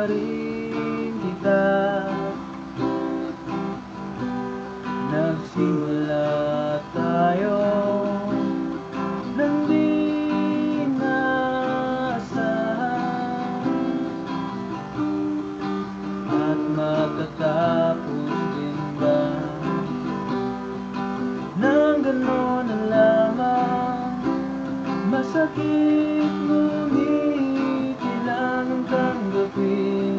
rin kita. Nagsimula tayo nang di naasahan, at matatapos din ba nang gano'n na lamang? Masakit ngunit kailangang tanggapin.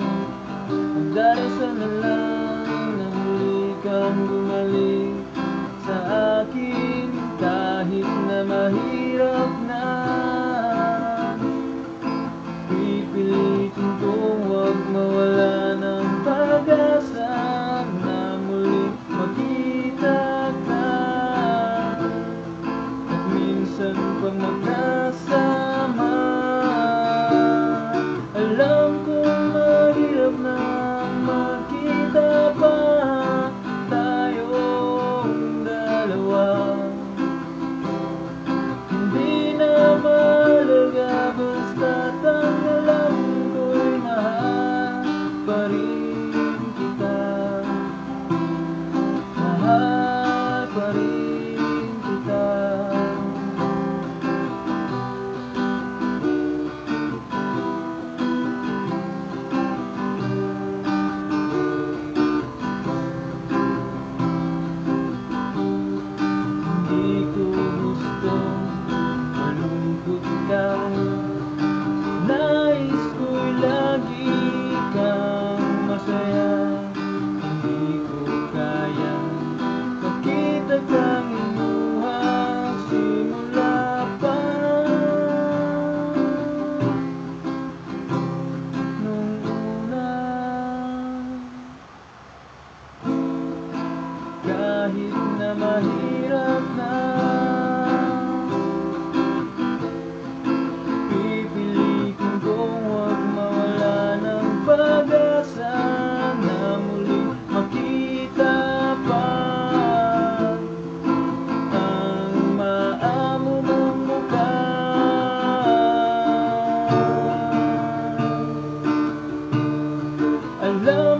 Magdarasal na lang na muli kang bumalik sa akin, kahit na mahirap na. Pipilitin kong huwag mawala ng pag-asa na muli makita ka. At minsan pag magkasama, alam kong mahirap na magkita pa tayong dalawa. Hindi na mahalaga, basta't ang alam ko'y mahal pa rin kita. Mahal pa rin kita. Nais ko'y lagi kang masaya. Hindi ko kayang makita kang inuha simula pa nung una. Kahit na mahirap na, pag-asa na muling makita pa ang maamo mong mukha. Alam